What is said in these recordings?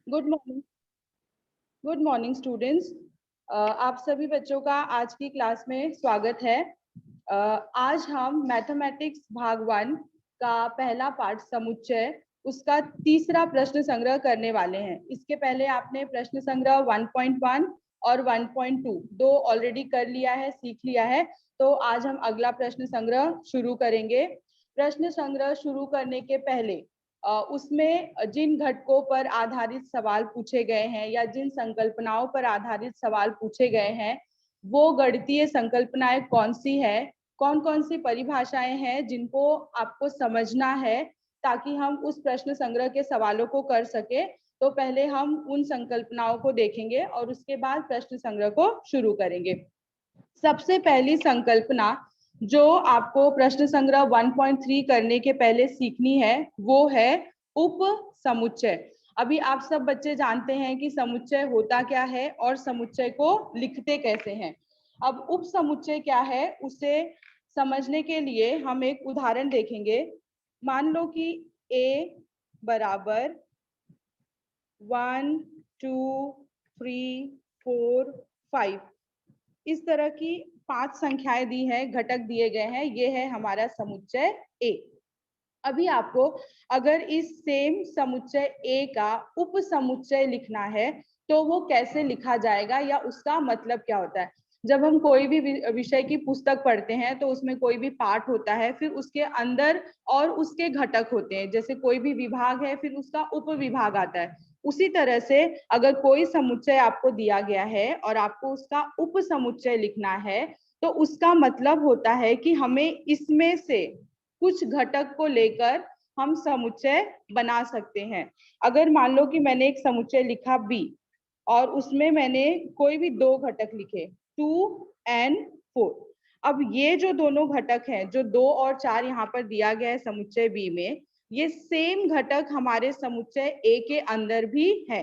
Good morning. Good morning students. आप सभी बच्चों का आज की क्लास में स्वागत है। आज हम मैथमेटिक्स भाग 1 का पहला पार्ट समुच्चय उसका तीसरा प्रश्न संग्रह करने वाले हैं। इसके पहले आपने प्रश्न संग्रह 1.1 और 1.2 दो ऑलरेडी कर लिया है, सीख लिया है। तो आज हम अगला प्रश्न संग्रह शुरू करेंगे। प्रश्न संग्रह शुरू करने के पहले उसमें जिन घटकों पर आधारित सवाल पूछे गए हैं या जिन संकल्पनाओं पर आधारित सवाल पूछे गए हैं वो गणितीय संकल्पनाएं कौन सी है, कौन कौन सी परिभाषाएं हैं जिनको आपको समझना है ताकि हम उस प्रश्न संग्रह के सवालों को कर सके। तो पहले हम उन संकल्पनाओं को देखेंगे और उसके बाद प्रश्न संग्रह को शुरू करेंगे। सबसे पहली संकल्पना जो आपको प्रश्न संग्रह 1.3 करने के पहले सीखनी है वो है उप समुच्चय। अभी आप सब बच्चे जानते हैं कि समुच्चय होता क्या है और समुच्चय को लिखते कैसे हैं। अब उप समुच्चय क्या है उसे समझने के लिए हम एक उदाहरण देखेंगे। मान लो कि a बराबर 1 2 3 4 5 इस तरह की 5 संख्याएं दी है, घटक दिए गए हैं। ये है हमारा समुच्चय A। अभी आपको अगर इस सेम समुच्चय A का उप समुच्चय लिखना है तो वो कैसे लिखा जाएगा या उसका मतलब क्या होता है। जब हम कोई भी विषय की पुस्तक पढ़ते हैं तो उसमें कोई भी पाठ होता है, फिर उसके अंदर और उसके घटक होते हैं। जैसे कोई भी विभाग है फिर उसका उप विभाग आता है। उसी तरह से अगर कोई समुच्चय आपको दिया गया है और आपको उसका उप समुच्चय लिखना है तो उसका मतलब होता है कि हमें इसमें से कुछ घटक को लेकर हम समुच्चय बना सकते हैं। अगर मान लो कि मैंने एक समुच्चय लिखा B और उसमें मैंने कोई भी दो घटक लिखे 2 and 4। अब ये जो दोनों घटक हैं, जो 2 और 4 यहाँ पर दिया गया है समुच्चय B में, ये सेम घटक हमारे समुच्चय A के अंदर भी है।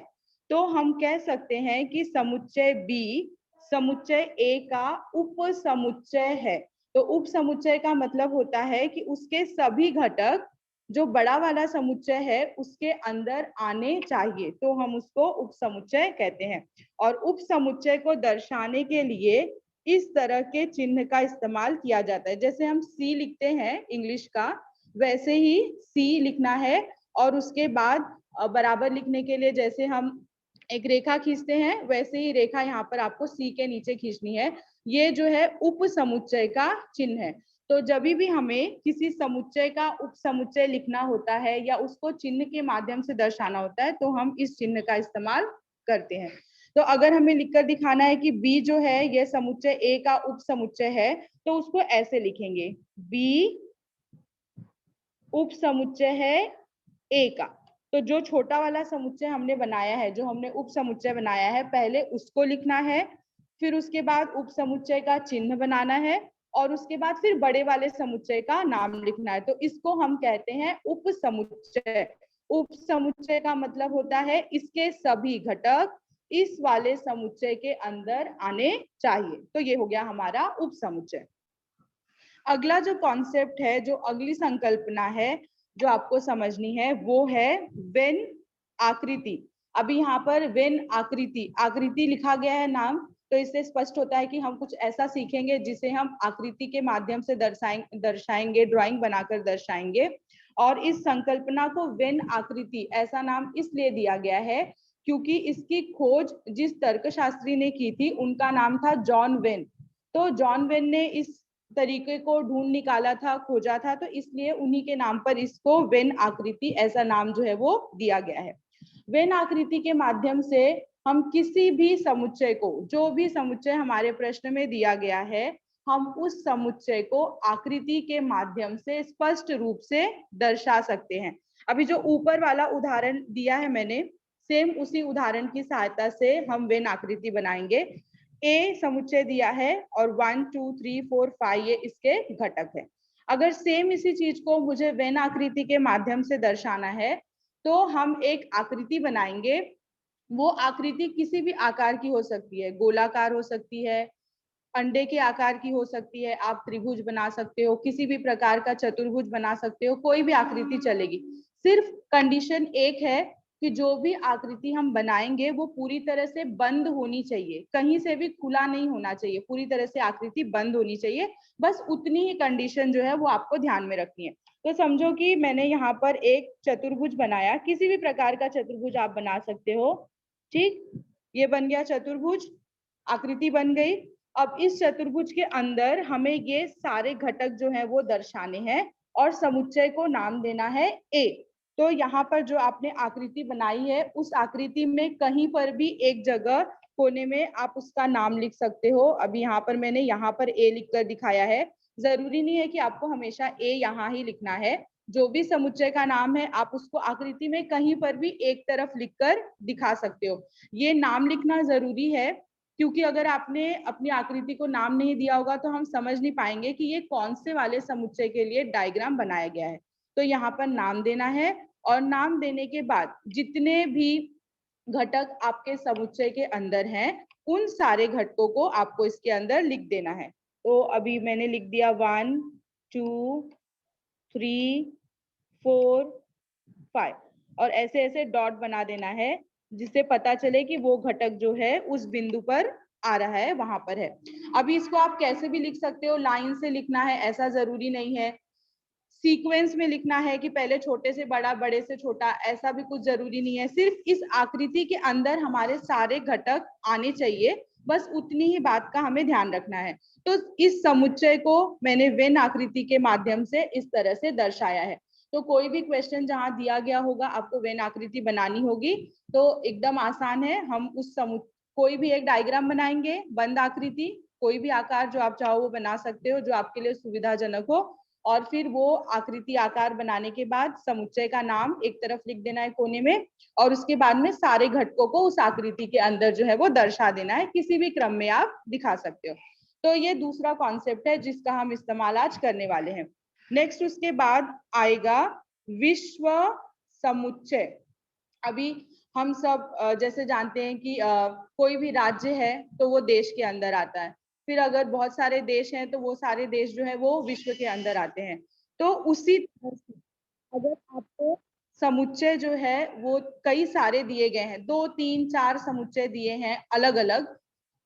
तो हम कह सकते हैं कि समुच्चय B समुच्चय A का उप समुच्चय है। तो उप समुच्चय का मतलब होता है कि उसके सभी घटक जो बड़ा वाला समुच्चय है उसके अंदर आने चाहिए, तो हम उसको उप समुच्चय कहते हैं। और उप समुच्चय को दर्शाने के लिए इस तरह के चिन्ह का इस्तेमाल किया जाता है। जैसे हम सी लिखते हैं इंग्लिश का, वैसे ही सी लिखना है और उसके बाद बराबर लिखने के लिए जैसे हम एक रेखा खींचते हैं वैसे ही रेखा यहाँ पर आपको सी के नीचे खींचनी है। ये जो है उप समुच्चय का चिन्ह है। तो जब भी हमें किसी समुच्चय का उप समुच्चय लिखना होता है या उसको चिन्ह के माध्यम से दर्शाना होता है तो हम इस चिन्ह का इस्तेमाल करते हैं। तो अगर हमें लिखकर दिखाना है कि B जो है यह समुच्चय A का उप समुच्चय है तो उसको ऐसे लिखेंगे, B उप समुच्चय है A का। तो जो छोटा वाला समुच्चय हमने बनाया है, जो हमने उप समुच्चय बनाया है, पहले उसको लिखना है, फिर उसके बाद उप समुच्चय का चिन्ह बनाना है और उसके बाद फिर बड़े वाले समुच्चय का नाम लिखना है। तो इसको हम कहते हैं उप समुच्चय। उप समुच्चय का मतलब होता है इसके सभी घटक इस वाले समुच्चय के अंदर आने चाहिए। तो ये हो गया हमारा उप समुच्चय। अगला जो कॉन्सेप्ट है, जो अगली संकल्पना है जो आपको समझनी है वो है वेन आकृति। अभी यहाँ पर वेन आकृति, आकृति लिखा गया है नाम, तो इससे स्पष्ट होता है कि हम कुछ ऐसा सीखेंगे जिसे हम आकृति के माध्यम से दर्शाएंगे, ड्राइंग बनाकर दर्शाएंगे। और इस संकल्पना को वेन आकृति ऐसा नाम इसलिए दिया गया है क्योंकि इसकी खोज जिस तर्कशास्त्री ने की थी उनका नाम था जॉन वेन। तो जॉन वेन ने इस तरीके को ढूंढ निकाला था, खोजा था, तो इसलिए उन्हीं के नाम पर इसको वेन आकृति ऐसा नाम जो है वो दिया गया है। वेन आकृति के माध्यम से हम किसी भी समुच्चय को, जो भी समुच्चय हमारे प्रश्न में दिया गया है, हम उस समुच्चय को आकृति के माध्यम से स्पष्ट रूप से दर्शा सकते हैं। अभी जो ऊपर वाला उदाहरण दिया है मैंने, सेम उसी उदाहरण की सहायता से हम वेन आकृति बनाएंगे। ए समुच्चय दिया है और 1 2 3 4 5 ये इसके घटक है। अगर सेम इसी चीज को मुझे वेन आकृति के माध्यम से दर्शाना है तो हम एक आकृति बनाएंगे। वो आकृति किसी भी आकार की हो सकती है, गोलाकार हो सकती है, अंडे के आकार की हो सकती है, आप त्रिभुज बना सकते हो, किसी भी प्रकार का चतुर्भुज बना सकते हो, कोई भी आकृति चलेगी। सिर्फ कंडीशन एक है कि जो भी आकृति हम बनाएंगे वो पूरी तरह से बंद होनी चाहिए, कहीं से भी खुला नहीं होना चाहिए, पूरी तरह से आकृति बंद होनी चाहिए। बस उतनी ही कंडीशन जो है वो आपको ध्यान में रखनी है। तो समझो कि मैंने यहाँ पर एक चतुर्भुज बनाया, किसी भी प्रकार का चतुर्भुज आप बना सकते हो, ठीक। ये बन गया चतुर्भुज, आकृति बन गई। अब इस चतुर्भुज के अंदर हमें ये सारे घटक जो है वो दर्शाने हैं और समुच्चय को नाम देना है ए। तो यहाँ पर जो आपने आकृति बनाई है उस आकृति में कहीं पर भी एक जगह कोने में आप उसका नाम लिख सकते हो। अभी यहाँ पर मैंने यहाँ पर ए लिखकर दिखाया है, जरूरी नहीं है कि आपको हमेशा ए यहाँ ही लिखना है। जो भी समुच्चय का नाम है आप उसको आकृति में कहीं पर भी एक तरफ लिखकर दिखा सकते हो। ये नाम लिखना जरूरी है क्योंकि अगर आपने अपनी आकृति को नाम नहीं दिया होगा तो हम समझ नहीं पाएंगे कि ये कौन से वाले समुच्चय के लिए डायग्राम बनाया गया है। तो यहाँ पर नाम देना है और नाम देने के बाद जितने भी घटक आपके समुच्चय के अंदर हैं उन सारे घटकों को आपको इसके अंदर लिख देना है। तो अभी मैंने लिख दिया 1 2 3 4 5 और ऐसे ऐसे डॉट बना देना है जिससे पता चले कि वो घटक जो है उस बिंदु पर आ रहा है, वहां पर है। अभी इसको आप कैसे भी लिख सकते हो, लाइन से लिखना है ऐसा जरूरी नहीं है, सीक्वेंस में लिखना है कि पहले छोटे से बड़ा बड़े से छोटा, ऐसा भी कुछ जरूरी नहीं है। सिर्फ इस आकृति के अंदर हमारे सारे घटक आने चाहिए, बस उतनी ही बात का हमें ध्यान रखना है। तो इस समुच्चय को मैंने वेन आकृति के माध्यम से इस तरह से दर्शाया है। तो कोई भी क्वेश्चन जहां दिया गया होगा आपको वेन आकृति बनानी होगी तो एकदम आसान है। हम उस कोई भी एक डायग्राम बनाएंगे, बंद आकृति, कोई भी आकार जो आप चाहो वो बना सकते हो जो आपके लिए सुविधाजनक हो। और फिर वो आकृति आकार बनाने के बाद समुच्चय का नाम एक तरफ लिख देना है कोने में और उसके बाद में सारे घटकों को उस आकृति के अंदर जो है वो दर्शा देना है, किसी भी क्रम में आप दिखा सकते हो। तो ये दूसरा कॉन्सेप्ट है जिसका हम इस्तेमाल आज करने वाले हैं। नेक्स्ट उसके बाद आएगा विश्व समुच्चय। अभी हम सब जैसे जानते हैं कि कोई भी राज्य है तो वो देश के अंदर आता है, फिर अगर बहुत सारे देश हैं तो वो सारे देश जो है वो विश्व के अंदर आते हैं। तो उसी तरह से अगर आपको समुच्चय जो है वो कई सारे दिए गए हैं, 2 3 4 समुच्चय दिए हैं अलग अलग,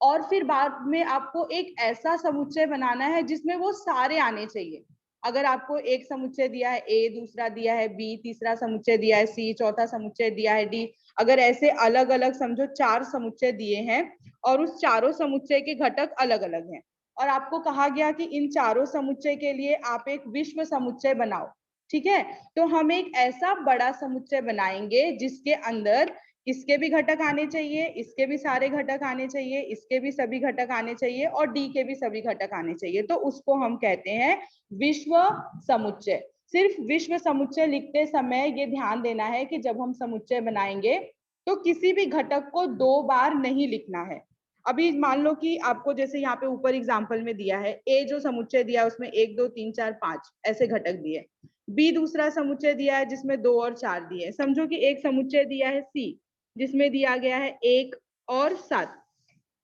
और फिर बाद में आपको एक ऐसा समुच्चय बनाना है जिसमें वो सारे आने चाहिए। अगर आपको एक समुच्चय दिया है ए, दूसरा दिया है बी, तीसरा समुच्चय दिया है सी, चौथा समुच्चय दिया है डी, अगर ऐसे अलग अलग समझो 4 समुच्चय दिए हैं और उस चारों समुच्चय के घटक अलग अलग हैं और आपको कहा गया कि इन चारों समुच्चय के लिए आप एक विश्व समुच्चय बनाओ, ठीक है। तो हम एक ऐसा बड़ा समुच्चय बनाएंगे जिसके अंदर इसके भी घटक आने चाहिए, इसके भी सारे घटक आने चाहिए, इसके भी सभी घटक आने चाहिए और डी के भी सभी घटक आने चाहिए। तो उसको हम कहते हैं विश्व समुच्चय। सिर्फ विश्व समुच्चय लिखते समय ये ध्यान देना है कि जब हम समुच्चय बनाएंगे तो किसी भी घटक को 2 बार नहीं लिखना है। अभी मान लो कि आपको जैसे यहाँ पे ऊपर एग्जाम्पल में दिया है, ए जो समुच्चय दिया है उसमें 1 2 3 4 5 ऐसे घटक दिए, बी दूसरा समुच्चय दिया है जिसमें 2 और 4 दिए, समझो कि एक समुच्चय दिया है सी जिसमें दिया गया है 1 और 7।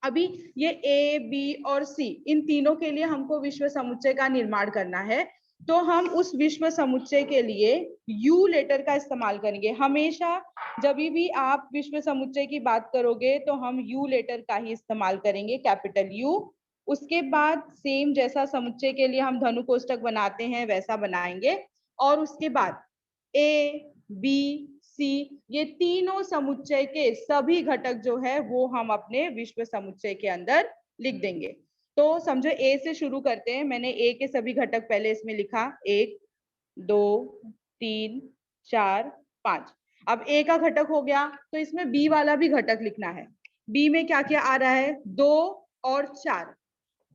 अभी ये ए बी और सी इन तीनों के लिए हमको विश्व समुच्चय का निर्माण करना है। तो हम उस विश्व समुच्चय के लिए यू लेटर का इस्तेमाल करेंगे हमेशा। जब भी आप विश्व समुच्चय की बात करोगे तो हम यू लेटर का ही इस्तेमाल करेंगे, कैपिटल यू। उसके बाद सेम जैसा समुच्चय के लिए हम धनु कोष्ठक बनाते हैं वैसा बनाएंगे और उसके बाद ए बी सी ये तीनों समुच्चय के सभी घटक जो है वो हम अपने विश्व समुच्चय के अंदर लिख देंगे। तो समझो ए से शुरू करते हैं। मैंने ए के सभी घटक पहले इसमें लिखा, 1 2 3 4 5। अब ए का घटक हो गया तो इसमें बी वाला भी घटक लिखना है। बी में क्या क्या आ रहा है, 2 और 4।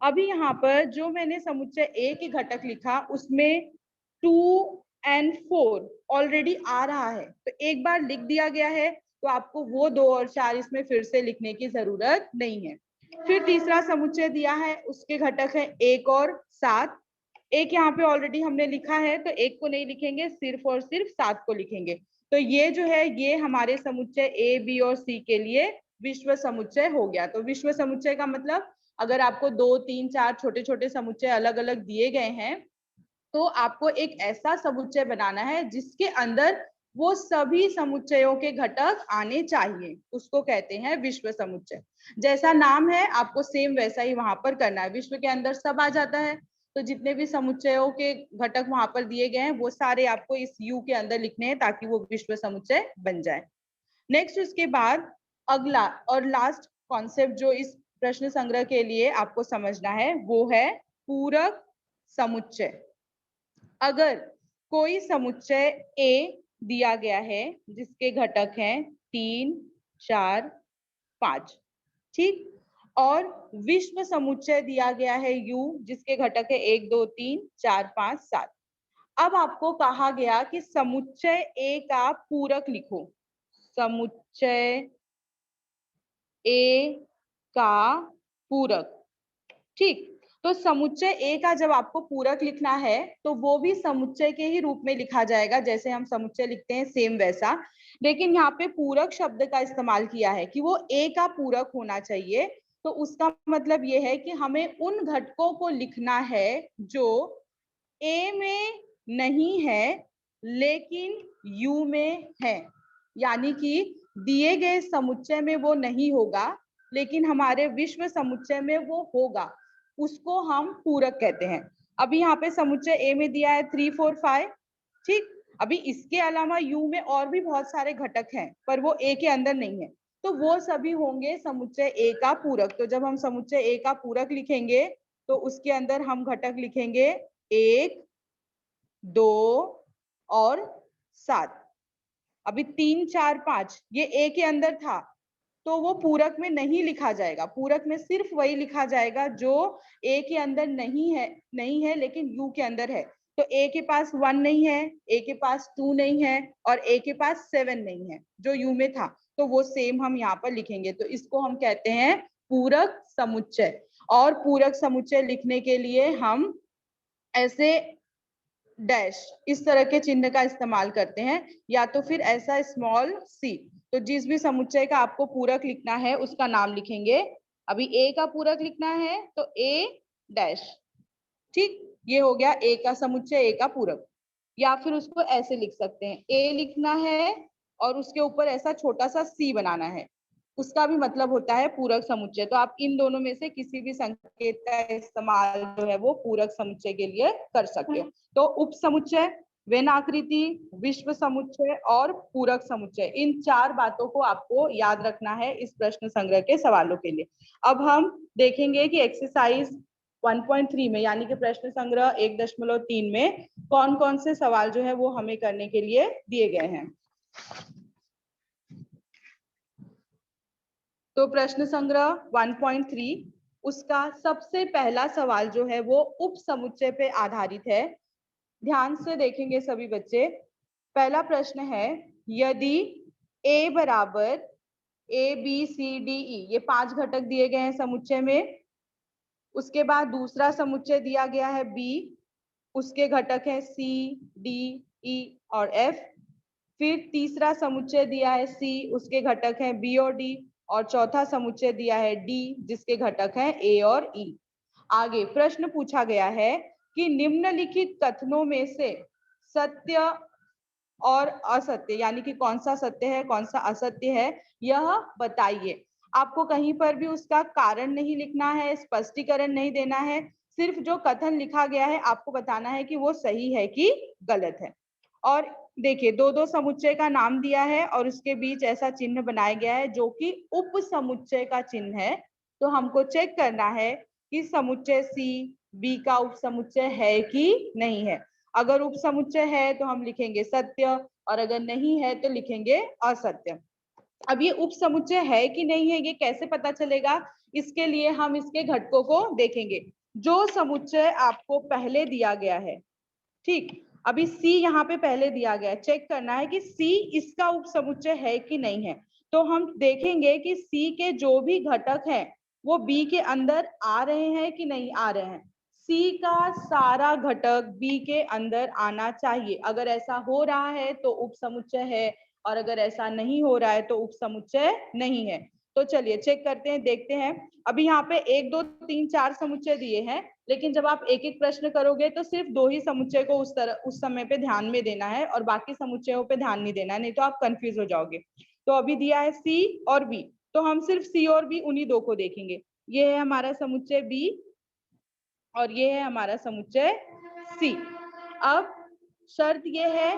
अभी यहाँ पर जो मैंने समुच्चय ए के घटक लिखा उसमें 2 और 4 ऑलरेडी आ रहा है, तो एक बार लिख दिया गया है तो आपको वो 2 और 4 इसमें फिर से लिखने की जरूरत नहीं है। फिर तीसरा समुच्चय दिया है उसके घटक है 1 और 7। एक यहाँ पे ऑलरेडी हमने लिखा है तो 1 को नहीं लिखेंगे, सिर्फ और सिर्फ 7 को लिखेंगे। तो ये जो है ये हमारे समुच्चय ए बी और सी के लिए विश्व समुच्चय हो गया। तो विश्व समुच्चय का मतलब अगर आपको 2 3 4 छोटे छोटे समुच्चय अलग अलग दिए गए हैं तो आपको एक ऐसा समुच्चय बनाना है जिसके अंदर वो सभी समुच्चयों के घटक आने चाहिए, उसको कहते हैं विश्व समुच्चय। जैसा नाम है आपको सेम वैसा ही वहां पर करना है। विश्व के अंदर सब आ जाता है, तो जितने भी समुच्चयों के घटक वहां पर दिए गए हैं वो सारे आपको इस यू के अंदर लिखने हैं ताकि वो विश्व समुच्चय बन जाए। नेक्स्ट उसके बाद अगला और लास्ट कॉन्सेप्ट जो इस प्रश्न संग्रह के लिए आपको समझना है वो है पूरक समुच्चय। अगर कोई समुच्चय ए दिया गया है जिसके घटक हैं 3, 4, 5, ठीक, और विश्व समुच्चय दिया गया है यू जिसके घटक है 1, 2, 3, 4, 5, 7। अब आपको कहा गया कि समुच्चय ए का पूरक लिखो। समुच्चय ए का पूरक, ठीक। तो समुच्चय ए का जब आपको पूरक लिखना है तो वो भी समुच्चय के ही रूप में लिखा जाएगा, जैसे हम समुच्चय लिखते हैं सेम वैसा। लेकिन यहाँ पे पूरक शब्द का इस्तेमाल किया है कि वो ए का पूरक होना चाहिए। तो उसका मतलब ये है कि हमें उन घटकों को लिखना है जो ए में नहीं है लेकिन यू में है। यानी कि दिए गए समुच्चय में वो नहीं होगा लेकिन हमारे विश्व समुच्चय में वो होगा, उसको हम पूरक कहते हैं। अभी यहाँ पे समुच्चय ए में दिया है 3, 4, 5, ठीक। अभी इसके अलावा यू में और भी बहुत सारे घटक हैं पर वो ए के अंदर नहीं है, तो वो सभी होंगे समुच्चय ए का पूरक। तो जब हम समुच्चय ए का पूरक लिखेंगे तो उसके अंदर हम घटक लिखेंगे 1, 2 और 7। अभी 3, 4, 5 ये ए के अंदर था तो वो पूरक में नहीं लिखा जाएगा। पूरक में सिर्फ वही लिखा जाएगा जो ए के अंदर नहीं है लेकिन यू के अंदर है। तो ए के पास 1 नहीं है, ए के पास 2 नहीं है और ए के पास 7 नहीं है जो यू में था, तो वो सेम हम यहाँ पर लिखेंगे। तो इसको हम कहते हैं पूरक समुच्चय। और पूरक समुच्चय लिखने के लिए हम ऐसे डैश इस तरह के चिन्ह का इस्तेमाल करते हैं या तो फिर ऐसा स्मॉल सी। तो जिस भी समुच्चय का आपको पूरक लिखना है उसका नाम लिखेंगे। अभी ए का पूरक लिखना है तो ए डैश, ठीक, ये हो गया ए का समुच्चय, ए का पूरक। या फिर उसको ऐसे लिख सकते हैं, ए लिखना है और उसके ऊपर ऐसा छोटा सा सी बनाना है, उसका भी मतलब होता है पूरक समुच्चय। तो आप इन दोनों में से किसी भी संकेत का इस्तेमाल जो है वो पूरक समुच्चय के लिए कर सकते हो। तो उप समुच्चय, वेन आकृति, विश्व समुच्चय और पूरक समुच्चय, इन 4 बातों को आपको याद रखना है इस प्रश्न संग्रह के सवालों के लिए। अब हम देखेंगे कि एक्सरसाइज 1.3 में यानी कि प्रश्न संग्रह 1.3 में कौन कौन से सवाल जो है वो हमें करने के लिए दिए गए हैं। तो प्रश्न संग्रह 1.3 उसका सबसे पहला सवाल जो है वो उप समुच्चय पे आधारित है। ध्यान से देखेंगे सभी बच्चे। पहला प्रश्न है, यदि a बराबर A B C D E, ये 5 घटक दिए गए हैं समुच्चय में। उसके बाद दूसरा समुच्चय दिया गया है b, उसके घटक हैं c, d, e और f। फिर तीसरा समुच्चय दिया है c, उसके घटक हैं b और d, और चौथा समुच्चय दिया है d जिसके घटक हैं a और e। आगे प्रश्न पूछा गया है कि निम्नलिखित कथनों में से सत्य और असत्य यानी कि कौन सा सत्य है कौन सा असत्य है यह बताइए। आपको कहीं पर भी उसका कारण नहीं लिखना है, स्पष्टीकरण नहीं देना है, सिर्फ जो कथन लिखा गया है आपको बताना है कि वो सही है कि गलत है। और देखिए 2-2 समुच्चय का नाम दिया है और उसके बीच ऐसा चिन्ह बनाया गया है जो कि उप समुच्चय का चिन्ह है। तो हमको चेक करना है कि समुच्चय सी बी का उप समुच्चय है कि नहीं है। अगर उप समुच्चय है तो हम लिखेंगे सत्य और अगर नहीं है तो लिखेंगे असत्य। अब ये उप समुच्चय है कि नहीं है ये कैसे पता चलेगा, इसके लिए हम इसके घटकों को देखेंगे। जो समुच्चय आपको पहले दिया गया है, ठीक, अभी सी यहाँ पे पहले दिया गया है, चेक करना है कि सी इसका उप समुच्चय है कि नहीं है। तो हम देखेंगे कि सी के जो भी घटक हैं वो बी के अंदर आ रहे हैं कि नहीं आ रहे हैं। सी का सारा घटक बी के अंदर आना चाहिए। अगर ऐसा हो रहा है तो उप समुच्चय है और अगर ऐसा नहीं हो रहा है तो उप समुच्चय नहीं है। तो चलिए चेक करते हैं, देखते हैं। अभी यहाँ पे 1, 2, 3, 4 समुच्चय दिए हैं लेकिन जब आप एक एक प्रश्न करोगे तो सिर्फ 2 ही समुच्चय को उस समय पे ध्यान में देना है और बाकी समुच्चयों पे ध्यान नहीं देना है, नहीं तो आप कंफ्यूज हो जाओगे। तो अभी दिया है सी और बी, तो हम सिर्फ सी और बी उन्हीं 2 को देखेंगे। ये है हमारा समुच्चय बी और ये है हमारा समुच्चय सी। अब शर्त ये है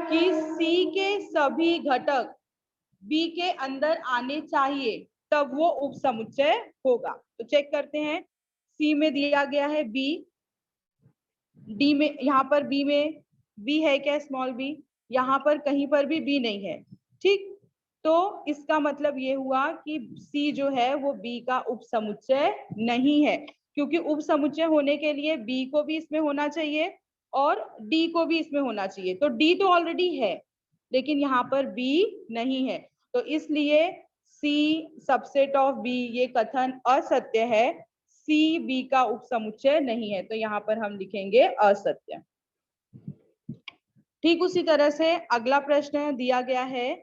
कि सी के सभी घटक बी के अंदर आने चाहिए, तब वो उपसमुच्चय होगा। तो चेक करते हैं, सी में दिया गया है बी, डी में, यहाँ पर बी में बी है क्या, स्मॉल बी, यहाँ पर कहीं पर भी बी नहीं है, ठीक। तो इसका मतलब ये हुआ कि सी जो है वो बी का उपसमुच्चय नहीं है, क्योंकि उपसमुच्चय होने के लिए बी को भी इसमें होना चाहिए और डी को भी इसमें होना चाहिए। तो डी तो ऑलरेडी है, लेकिन यहाँ पर बी नहीं है, तो इसलिए सी सबसेट ऑफ बी, ये कथन असत्य है। सी बी का उपसमुच्चय नहीं है, तो यहाँ पर हम लिखेंगे असत्य। ठीक उसी तरह से अगला प्रश्न दिया गया है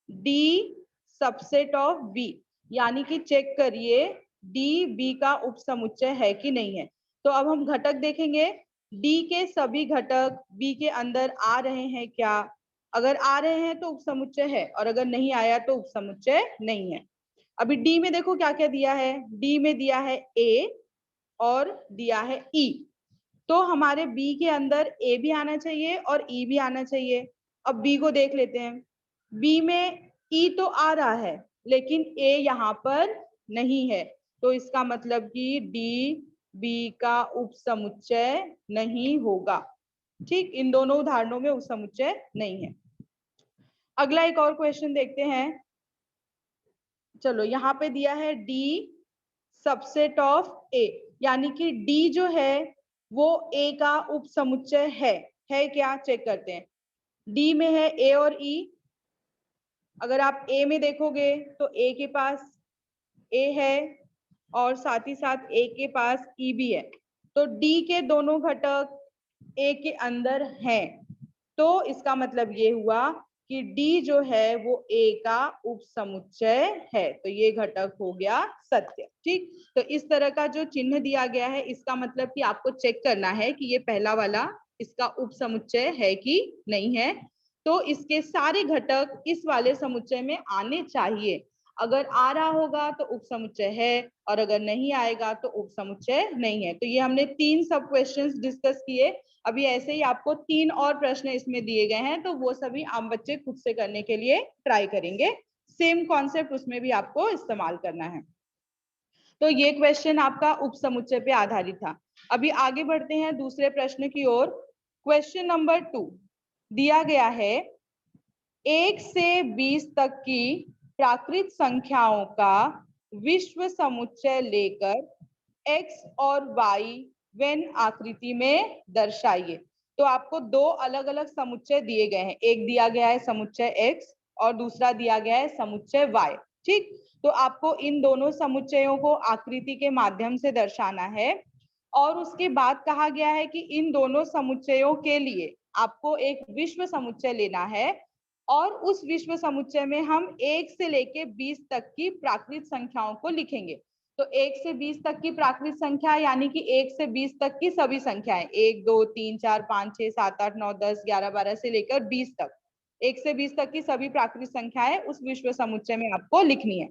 डी सबसेट ऑफ बी, यानी कि चेक करिए डी बी का उपसमुच्चय है कि नहीं है। तो अब हम घटक देखेंगे, डी के सभी घटक बी के अंदर आ रहे हैं क्या, अगर आ रहे हैं तो उपसमुच्चय है और अगर नहीं आया तो उपसमुच्चय नहीं है। अभी डी में देखो क्या क्या दिया है, डी में दिया है ए और दिया है ई, तो हमारे बी के अंदर ए भी आना चाहिए और ई भी आना चाहिए। अब बी को देख लेते हैं, बी में ई तो आ रहा है लेकिन ए यहाँ पर नहीं है, तो इसका मतलब कि डी बी का उपसमुच्चय नहीं होगा। ठीक, इन दोनों उदाहरणों में उपसमुच्चय नहीं है। अगला एक और क्वेश्चन देखते हैं। चलो, यहाँ पे दिया है डी सबसेट ऑफ ए, यानी कि डी जो है वो ए का उपसमुच्चय है क्या, चेक करते हैं। डी में है ए और ई, अगर आप ए में देखोगे तो ए के पास ए है और साथ ही साथ ए के पास ई भी है, तो डी के दोनों घटक ए के अंदर हैं, तो इसका मतलब ये हुआ कि डी जो है वो ए का उपसमुच्चय है, तो ये घटक हो गया सत्य। ठीक, तो इस तरह का जो चिन्ह दिया गया है इसका मतलब कि आपको चेक करना है कि ये पहला वाला इसका उपसमुच्चय है कि नहीं है। तो इसके सारे घटक इस वाले समुच्चय में आने चाहिए, अगर आ रहा होगा तो उपसमुच्चय है और अगर नहीं आएगा तो उपसमुच्चय नहीं है। तो ये हमने 3 सब क्वेश्चंस डिस्कस किए। अभी ऐसे ही आपको 3 और प्रश्न इसमें दिए गए हैं, तो वो सभी आम बच्चे खुद से करने के लिए ट्राई करेंगे। सेम कॉन्सेप्ट उसमें भी आपको इस्तेमाल करना है। तो ये क्वेश्चन आपका उपसमुच्चय पे आधारित था। अभी आगे बढ़ते हैं दूसरे प्रश्न की ओर। क्वेश्चन नंबर 2 दिया गया है 1 से 20 तक की प्राकृत संख्याओं का विश्व समुच्चय लेकर x और y वेन आकृति में दर्शाइए। तो आपको 2 अलग अलग समुच्चय दिए गए हैं, एक दिया गया है समुच्चय x और दूसरा दिया गया है समुच्चय y। ठीक, तो आपको इन दोनों समुच्चयों को आकृति के माध्यम से दर्शाना है और उसके बाद कहा गया है कि इन दोनों समुच्चयों के लिए आपको एक विश्व समुच्चय लेना है और उस विश्व समुच्चय में हम 1 से लेके 20 तक की प्राकृत संख्याओं को लिखेंगे। तो 1 से 20 तक की प्राकृत संख्या यानी कि 1 से 20 तक की सभी संख्याएं, 1 2 3 4 5 6 7 8 9 10 11 12 से लेकर 20 तक, 1 से 20 तक की सभी प्राकृत संख्याएं उस विश्व समुच्चय में आपको लिखनी है।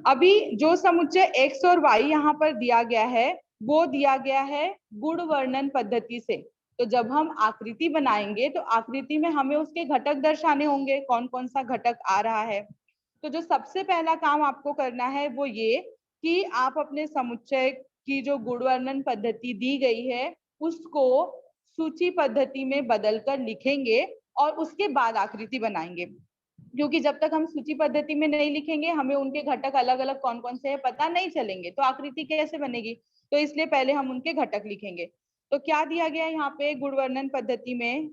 अभी जो समुच्चय x और y यहाँ पर दिया गया है वो दिया गया है गुण वर्णन पद्धति से। तो जब हम आकृति बनाएंगे तो आकृति में हमें उसके घटक दर्शाने होंगे, कौन कौन सा घटक आ रहा है। तो जो सबसे पहला काम आपको करना है वो ये कि आप अपने समुच्चय की जो गुण वर्णन पद्धति दी गई है उसको सूची पद्धति में बदलकर लिखेंगे और उसके बाद आकृति बनाएंगे, क्योंकि जब तक हम सूची पद्धति में नहीं लिखेंगे हमें उनके घटक अलग अलग कौन कौन से हैं पता नहीं चलेंगे, तो आकृति कैसे बनेगी। तो इसलिए पहले हम उनके घटक लिखेंगे। तो क्या दिया गया है यहाँ पे गुण वर्णन पद्धति में,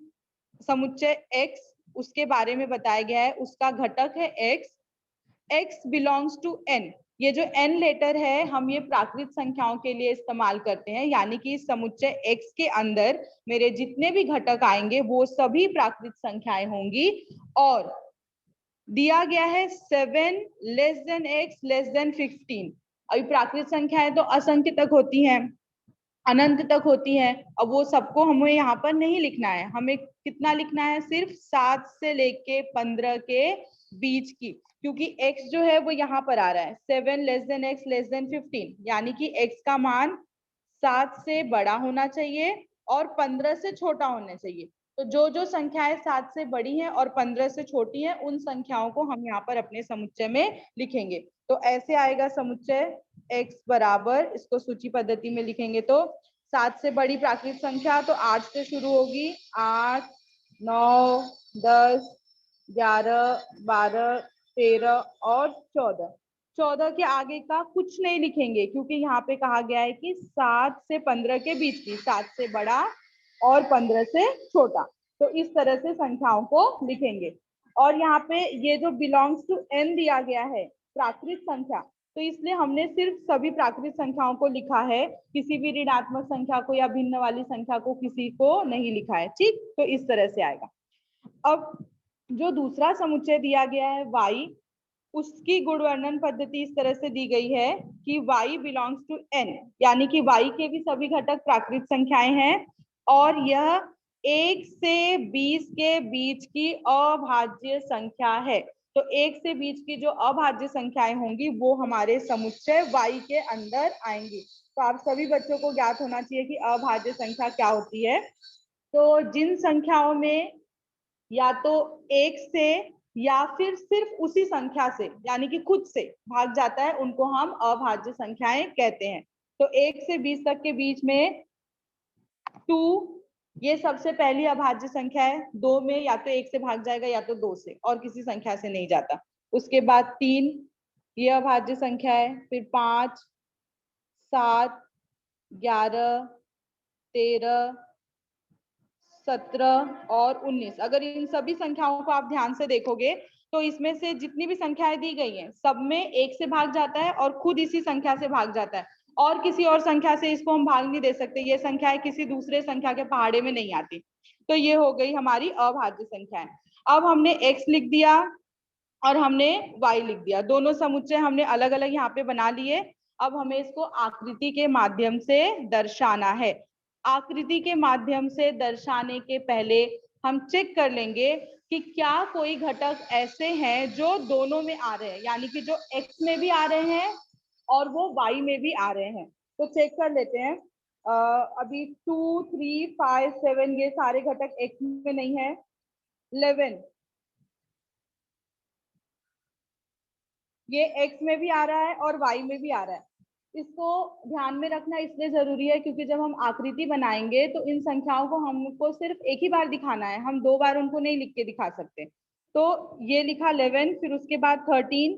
समुच्चय x उसके बारे में बताया गया है, उसका घटक है x बिलोंग्स टू n। ये जो n लेटर है हम ये प्राकृत संख्याओं के लिए इस्तेमाल करते हैं, यानी कि इस समुच्चय x के अंदर मेरे जितने भी घटक आएंगे वो सभी प्राकृत संख्याएं होंगी। और दिया गया है 7 less than x less than 15। अभी प्राकृत संख्याएं तो असंख्य तक होती हैं, अनंत तक होती है। अब वो सबको हमें यहाँ पर नहीं लिखना है, हमें कितना लिखना है, सिर्फ 7 से लेके 15 के बीच की, क्योंकि x जो है वो यहाँ पर आ रहा है 7 less than x less than 15, यानी कि x का मान 7 से बड़ा होना चाहिए और 15 से छोटा होना चाहिए। तो जो जो संख्याएं 7 से बड़ी हैं और 15 से छोटी हैं, उन संख्याओं को हम यहाँ पर अपने समुच्चय में लिखेंगे। तो ऐसे आएगा समुच्चय x बराबर, इसको सूची पद्धति में लिखेंगे तो 7 से बड़ी प्राकृत संख्या तो 8 से शुरू होगी, 8, 9, 10, 11, 12, 13 और 14। 14 के आगे का कुछ नहीं लिखेंगे, क्योंकि यहाँ पे कहा गया है कि 7 से 15 के बीच की, 7 से बड़ा और 15 से छोटा। तो इस तरह से संख्याओं को लिखेंगे। और यहाँ पे ये जो बिलोंग्स टू n दिया गया है, प्राकृत संख्या, तो इसलिए हमने सिर्फ सभी प्राकृत संख्याओं को लिखा है, किसी भी ऋणात्मक संख्या को या भिन्न वाली संख्या को किसी को नहीं लिखा है। ठीक, तो इस तरह से आएगा। अब जो दूसरा समुच्चय दिया गया है y, उसकी गुण वर्णन पद्धति इस तरह से दी गई है कि y बिलोंग्स टू n, यानी कि y के भी सभी घटक प्राकृत संख्याएं हैं और यह 1 से 20 के बीच की अभाज्य संख्या है। तो 1 से 20 की जो अभाज्य संख्याएं होंगी वो हमारे समुच्चय y के अंदर आएंगी। तो आप सभी बच्चों को ज्ञात होना चाहिए कि अभाज्य संख्या क्या होती है। तो जिन संख्याओं में या तो 1 से या फिर सिर्फ उसी संख्या से, यानी कि खुद से भाग जाता है, उनको हम अभाज्य संख्याएं कहते हैं। तो 1 से 20 तक के बीच में 2, ये सबसे पहली अभाज्य संख्या है। 2 में या तो 1 से भाग जाएगा या तो 2 से, और किसी संख्या से नहीं जाता। उसके बाद 3, ये अभाज्य संख्या है। फिर 5, 7, 11, 13, 17 और 19। अगर इन सभी संख्याओं को आप ध्यान से देखोगे तो इसमें से जितनी भी संख्याएं दी गई हैं, सब में 1 से भाग जाता है और खुद इसी संख्या से भाग जाता है, और किसी और संख्या से इसको हम भाग नहीं दे सकते। ये संख्याएं किसी दूसरे संख्या के पहाड़े में नहीं आती। तो ये हो गई हमारी अभाज्य संख्याएं। अब हमने x लिख दिया और हमने y लिख दिया, दोनों समुच्चय हमने अलग अलग यहाँ पे बना लिए। अब हमें इसको आकृति के माध्यम से दर्शाना है। आकृति के माध्यम से दर्शाने के पहले हम चेक कर लेंगे कि क्या कोई घटक ऐसे हैं जो दोनों में आ रहे हैं, यानी कि जो x में भी आ रहे हैं और वो y में भी आ रहे हैं। तो चेक कर लेते हैं। अभी 2, 3, 5, 7 ये सारे घटक x में नहीं है। 11 ये x में भी आ रहा है और y में भी आ रहा है। इसको ध्यान में रखना इसलिए जरूरी है क्योंकि जब हम आकृति बनाएंगे तो इन संख्याओं को हमको सिर्फ एक ही बार दिखाना है, हम 2 बार उनको नहीं लिख के दिखा सकते। तो ये लिखा 11, फिर उसके बाद 13,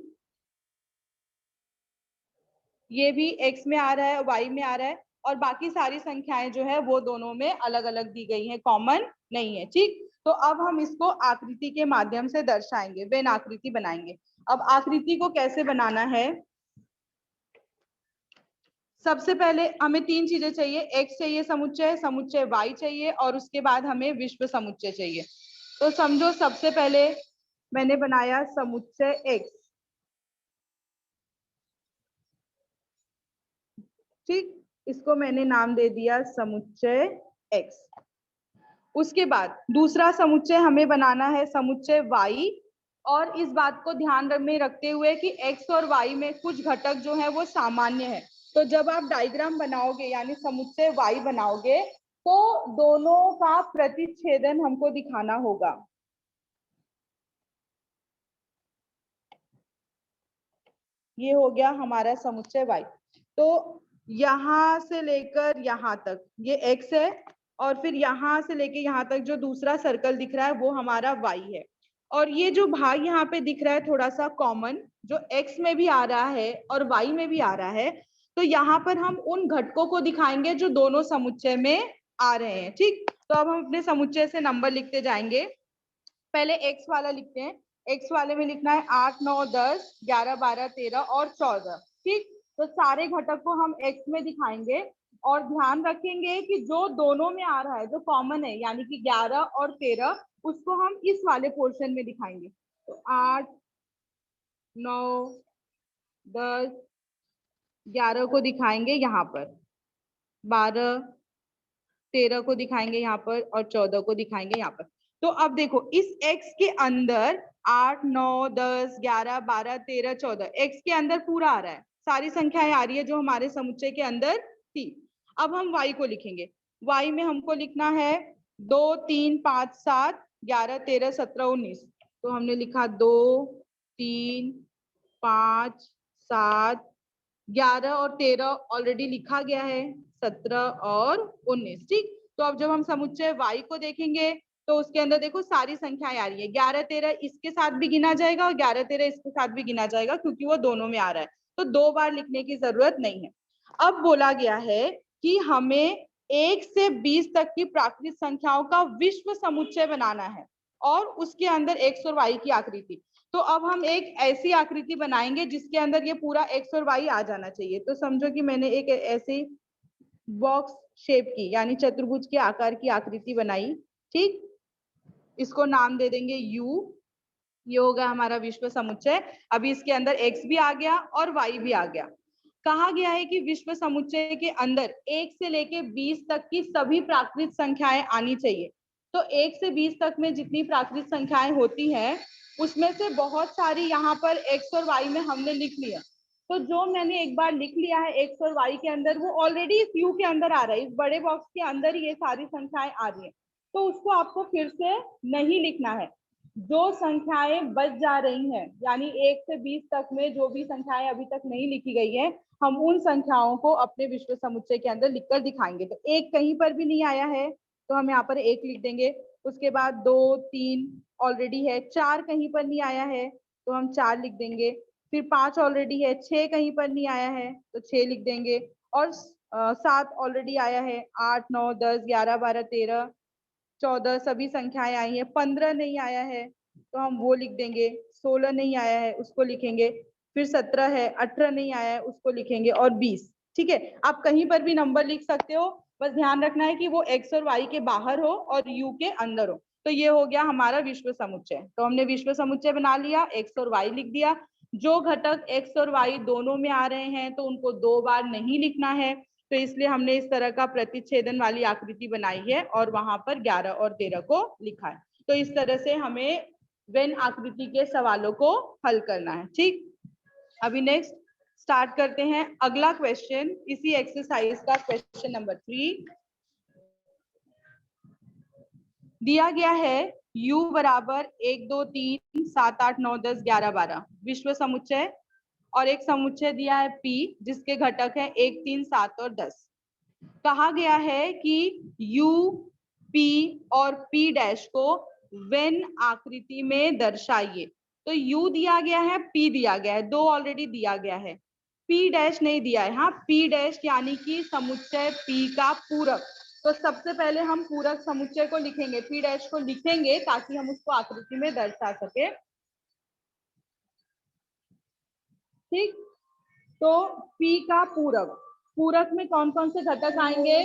ये भी x में आ रहा है, y में आ रहा है, और बाकी सारी संख्याएं जो है वो दोनों में अलग अलग दी गई हैं, कॉमन नहीं है। ठीक, तो अब हम इसको आकृति के माध्यम से दर्शाएंगे, वेन आकृति बनाएंगे। अब आकृति को कैसे बनाना है, सबसे पहले हमें 3 चीजें चाहिए। x चाहिए समुच्चय, समुच्चय y चाहिए, और उसके बाद हमें विश्व समुच्चय चाहिए। तो समझो सबसे पहले मैंने बनाया समुच्चय x। ठीक, इसको मैंने नाम दे दिया समुच्चय x। उसके बाद दूसरा समुच्चय हमें बनाना है समुच्चय y, और इस बात को ध्यान में रखते हुए कि x और y में कुछ घटक जो है वो सामान्य है। तो जब आप डायग्राम बनाओगे यानी समुच्चय y बनाओगे तो दोनों का प्रतिच्छेदन हमको दिखाना होगा। ये हो गया हमारा समुच्चय y। तो यहां से लेकर यहां तक ये x है, और फिर यहां से लेकर यहां तक जो दूसरा सर्कल दिख रहा है वो हमारा y है। और ये जो भाग यहाँ पे दिख रहा है थोड़ा सा कॉमन, जो x में भी आ रहा है और y में भी आ रहा है, तो यहाँ पर हम उन घटकों को दिखाएंगे जो दोनों समुच्चय में आ रहे हैं। ठीक, तो अब हम अपने समुच्चय से नंबर लिखते जाएंगे। पहले x वाला लिखते हैं। x वाले में लिखना है 8, 9, 10, 11, 12, 13 और 14। ठीक, तो सारे घटक को हम x में दिखाएंगे और ध्यान रखेंगे कि जो दोनों में आ रहा है, जो कॉमन है, यानी कि 11 और 13, उसको हम इस वाले पोर्शन में दिखाएंगे। तो 8, 9, 10, 11 को दिखाएंगे यहाँ पर। 12, 13 को दिखाएंगे यहाँ पर और 14 को दिखाएंगे यहाँ पर। तो अब देखो इस x के अंदर 8, 9, 10, 11, 12, 13, 14 x के अंदर पूरा आ रहा है, सारी संख्याएं आ रही है जो हमारे समुच्चय के अंदर थी। अब हम y को लिखेंगे। y में हमको लिखना है 2, 3, 5, 7, 11, 13, 17, 19। तो हमने लिखा 2, 3, 5, 7, 11 और 13 ऑलरेडी लिखा गया है, 17 और 19। ठीक, तो अब जब हम समुच्चय y को देखेंगे तो उसके अंदर देखो सारी संख्याएं आ रही है। 11, 13 इसके साथ भी गिना जाएगा और 11, 13 इसके साथ भी गिना जाएगा क्योंकि वो दोनों में आ रहा है, तो 2 बार लिखने की जरूरत नहीं है। अब बोला गया है कि हमें 1 से 20 तक की प्राकृत संख्याओं का विश्व समुच्चय बनाना है और उसके अंदर x और y की आकृति। तो अब हम एक ऐसी आकृति बनाएंगे जिसके अंदर ये पूरा x और y आ जाना चाहिए। तो समझो कि मैंने एक ऐसी बॉक्स शेप की यानी चतुर्भुज के आकार की आकृति बनाई। ठीक, इसको नाम दे देंगे u। ये होगा हमारा विश्व समुच्चय। अभी इसके अंदर x भी आ गया और y भी आ गया। कहा गया है कि विश्व समुच्चय के अंदर 1 से लेके 20 तक की सभी प्राकृत संख्याएं आनी चाहिए। तो 1 से 20 तक में जितनी प्राकृत संख्याएं होती हैं उसमें से बहुत सारी यहाँ पर x और y में हमने लिख लिया। तो जो मैंने एक बार लिख लिया है x और y के अंदर वो ऑलरेडी इस u के अंदर आ रहा है, इस बड़े बॉक्स के अंदर ये सारी संख्याएं आ रही है, तो उसको आपको फिर से नहीं लिखना है। जो संख्याएं बच जा रही हैं यानी 1 से 20 तक में जो भी संख्याएं अभी तक नहीं लिखी गई है हम उन संख्याओं को अपने विश्व समुच्चय के अंदर लिखकर दिखाएंगे। तो 1 कहीं पर भी नहीं आया है तो हम यहाँ पर 1 लिख देंगे। उसके बाद 2, 3 ऑलरेडी है, 4 कहीं पर नहीं आया है तो हम 4 लिख देंगे। फिर 5 ऑलरेडी है, 6 कहीं पर नहीं आया है तो 6 लिख देंगे और 7 ऑलरेडी आया है, 8, 9, 10, 11, 12, 13, 14 सभी संख्याएं आई हैं। 15 नहीं आया है तो हम वो लिख देंगे। 16 नहीं आया है उसको लिखेंगे। फिर 17 है, 18 नहीं आया है उसको लिखेंगे और 20। ठीक है, आप कहीं पर भी नंबर लिख सकते हो, बस ध्यान रखना है कि वो x और y के बाहर हो और u के अंदर हो। तो ये हो गया हमारा विश्व समुच्चय। तो हमने विश्व समुच्चय बना लिया, x और y लिख दिया। जो घटक x और y दोनों में आ रहे हैं तो उनको 2 बार नहीं लिखना है, तो इसलिए हमने इस तरह का प्रतिच्छेदन वाली आकृति बनाई है और वहां पर 11 और 13 को लिखा है। तो इस तरह से हमें वेन आकृति के सवालों को हल करना है। ठीक, अभी नेक्स्ट स्टार्ट करते हैं अगला क्वेश्चन, इसी एक्सरसाइज का क्वेश्चन नंबर 3 दिया गया है। u बराबर 1, 2, 3, 7, 8, 9, 10, 11, 12 विश्व समुच्चय और एक समुच्चय दिया है p जिसके घटक है 1, 3, 7 और 10। कहा गया है कि u, p और p डैश को वेन आकृति में दर्शाइए। तो u दिया गया है, p दिया गया है, 2 ऑलरेडी दिया गया है, p डैश नहीं दिया है। हाँ, p डैश यानी कि समुच्चय p का पूरक। तो सबसे पहले हम पूरक समुच्चय को लिखेंगे, p डैश को लिखेंगे ताकि हम उसको आकृति में दर्शा सके। ठीक, तो p का पूरक, पूरक में कौन कौन से घटक आएंगे?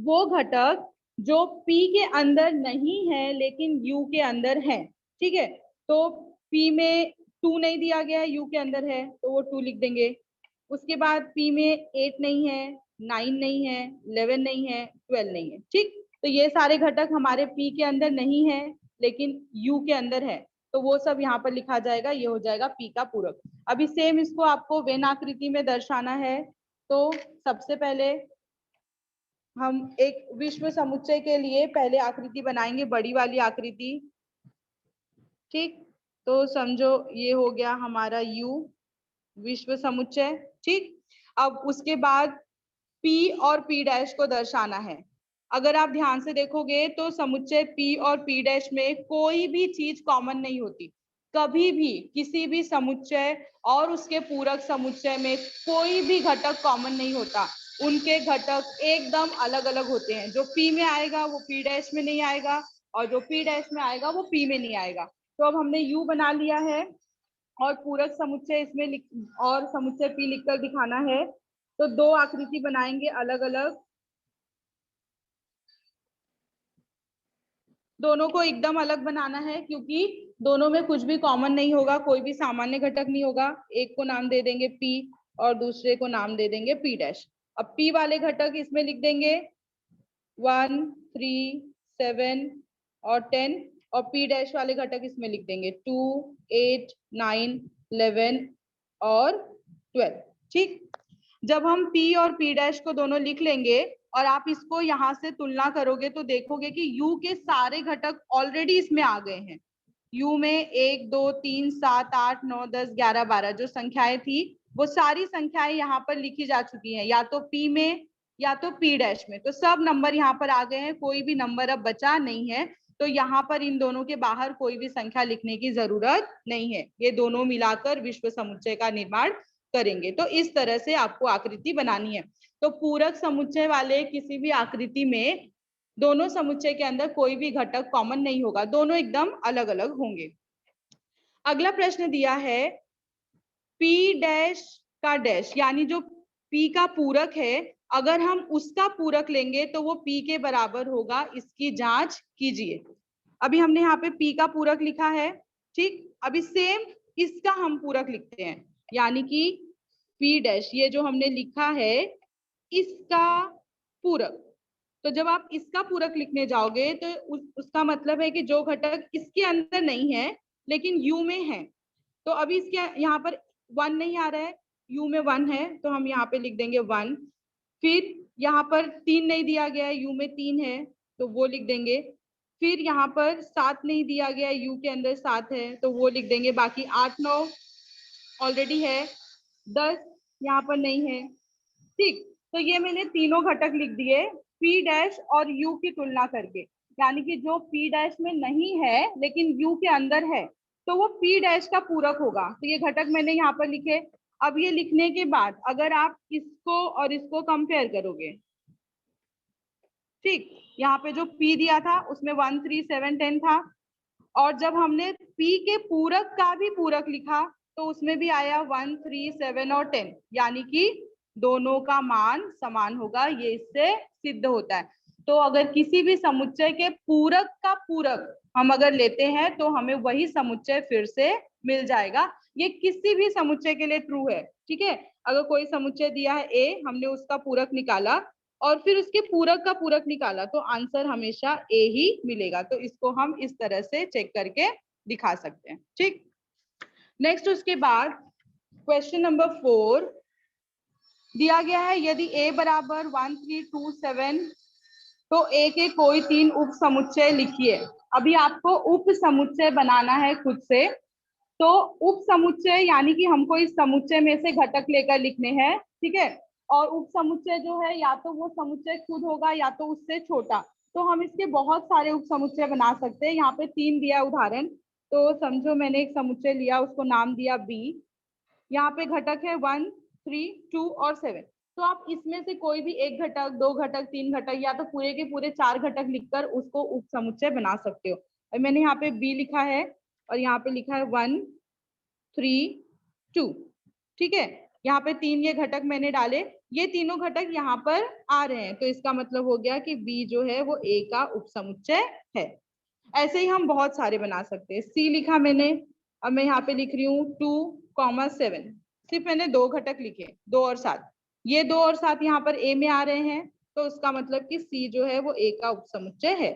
वो घटक जो p के अंदर नहीं है लेकिन u के अंदर है। ठीक है, तो p में 2 नहीं दिया गया है, u के अंदर है तो वो 2 लिख देंगे। उसके बाद p में 8 नहीं है, 9 नहीं है, 11 नहीं है, 12 नहीं है। ठीक, तो ये सारे घटक हमारे p के अंदर नहीं है लेकिन u के अंदर है, तो वो सब यहाँ पर लिखा जाएगा, ये हो जाएगा p का पूरक। अभी सेम इसको आपको वेन आकृति में दर्शाना है, तो सबसे पहले हम एक विश्व समुच्चय के लिए पहले आकृति बनाएंगे, बड़ी वाली आकृति। ठीक, तो समझो ये हो गया हमारा u विश्व समुच्चय। ठीक, अब उसके बाद p और p डैश को दर्शाना है। अगर आप ध्यान से देखोगे तो समुच्चय p और p डैश में कोई भी चीज कॉमन नहीं होती। कभी भी किसी भी समुच्चय और उसके पूरक समुच्चय में कोई भी घटक कॉमन नहीं होता, उनके घटक एकदम अलग अलग होते हैं। जो p में आएगा वो p डैश में नहीं आएगा और जो p डैश में आएगा वो p में नहीं आएगा। तो अब हमने u बना लिया है और पूरक समुच्चय इसमें लिख और समुच्चय p लिखकर दिखाना है। तो 2 आकृति बनाएंगे अलग अलग, दोनों को एकदम अलग बनाना है क्योंकि दोनों में कुछ भी कॉमन नहीं होगा, कोई भी सामान्य घटक नहीं होगा। एक को नाम दे देंगे p और दूसरे को नाम दे देंगे p डैश। अब P वाले घटक इसमें लिख देंगे 1, 3, 7 और 10, और P डैश वाले घटक इसमें लिख देंगे 2, 8, 9, 11 और 12। ठीक, जब हम P और P डैश को दोनों लिख लेंगे और आप इसको यहाँ से तुलना करोगे तो देखोगे कि U के सारे घटक ऑलरेडी इसमें आ गए हैं। U में 1, 2, 3, 7, 8, 9, 10, 11, 12 जो संख्याएं थी वो सारी संख्याएं यहाँ पर लिखी जा चुकी हैं, या तो P में या तो P डैश में। तो सब नंबर यहाँ पर आ गए हैं, कोई भी नंबर अब बचा नहीं है। तो यहाँ पर इन दोनों के बाहर कोई भी संख्या लिखने की जरूरत नहीं है, ये दोनों मिलाकर विश्व समुच्चय का निर्माण करेंगे। तो इस तरह से आपको आकृति बनानी है। तो पूरक समुच्चय वाले किसी भी आकृति में दोनों समुच्चय के अंदर कोई भी घटक कॉमन नहीं होगा, दोनों एकदम अलग अलग होंगे। अगला प्रश्न दिया है P डैश का डैश, यानी जो P का पूरक है अगर हम उसका पूरक लेंगे तो वो P के बराबर होगा, इसकी जांच कीजिए। अभी हमने यहाँ पे P का पूरक लिखा है, ठीक। अभी सेम इसका हम पूरक लिखते हैं, यानी कि P डैश, ये जो हमने लिखा है इसका पूरक। तो जब आप इसका पूरक लिखने जाओगे तो उसका मतलब है कि जो घटक इसके अंदर नहीं है लेकिन U में है। तो अभी इसके यहाँ पर 1 नहीं आ रहा है, U में 1 है तो हम यहाँ पे लिख देंगे 1। फिर यहाँ पर 3 नहीं दिया गया है, U में 3 है तो वो लिख देंगे। फिर यहाँ पर 7 नहीं दिया गया है, U के अंदर 7 है तो वो लिख देंगे। बाकी 8, 9 ऑलरेडी है, 10 यहाँ पर नहीं है, ठीक। तो ये मैंने तीनों घटक लिख दिए P डैश और U की तुलना करके, यानी कि जो P डैश में नहीं है लेकिन U के अंदर है तो वो P डैश का पूरक होगा। तो ये घटक मैंने यहाँ पर लिखे। अब ये लिखने के बाद अगर आप इसको और इसको कंपेयर करोगे, ठीक, यहाँ पे जो P दिया था उसमें 1, 3, 7, 10 था, और जब हमने P के पूरक का भी पूरक लिखा तो उसमें भी आया 1, 3, 7 और 10, यानी कि दोनों का मान समान होगा, ये इससे सिद्ध होता है। तो अगर किसी भी समुच्चय के पूरक का पूरक हम अगर लेते हैं तो हमें वही समुच्चय फिर से मिल जाएगा। ये किसी भी समुच्चय के लिए ट्रू है, ठीक है। अगर कोई समुच्चय दिया है A, हमने उसका पूरक निकाला और फिर उसके पूरक का पूरक निकाला तो आंसर हमेशा A ही मिलेगा। तो इसको हम इस तरह से चेक करके दिखा सकते हैं, ठीक। नेक्स्ट उसके बाद क्वेश्चन नंबर 4 दिया गया है, यदि A बराबर 1, 3, 2, 7 तो A के कोई 3 उप समुच्चय लिखिए। अभी आपको उप समुच्चय बनाना है खुद से। तो उप समुच्चय यानी कि हमको इस समुच्चय में से घटक लेकर लिखने हैं, ठीक है। और उप समुच्चय जो है या तो वो समुच्चय खुद होगा या तो उससे छोटा। तो हम इसके बहुत सारे उप समुच्चय बना सकते हैं। यहाँ पे 3 दिया उदाहरण, तो समझो मैंने एक समुच्चय लिया, उसको नाम दिया B। यहाँ पे घटक है 1, 3, 2 और 7। तो आप इसमें से कोई भी एक घटक, 2 घटक, 3 घटक या तो पूरे के पूरे 4 घटक लिखकर उसको उप समुच्चय बना सकते हो। और मैंने यहाँ पे B लिखा है और यहाँ पे लिखा है 1, 3, 2, ठीक है। यहाँ पे 3 ये घटक मैंने डाले, ये तीनों घटक यहाँ पर आ रहे हैं, तो इसका मतलब हो गया कि B जो है वो A का उपसमुच्चय है। ऐसे ही हम बहुत सारे बना सकते हैं। C लिखा मैंने, अब मैं यहाँ पे लिख रही हूँ 2, 7। सिर्फ मैंने 2 घटक लिखे, 2 और 7। ये 2 और 7 यहाँ पर A में आ रहे हैं, तो उसका मतलब कि C जो है वो A का उपसमुच्चय है।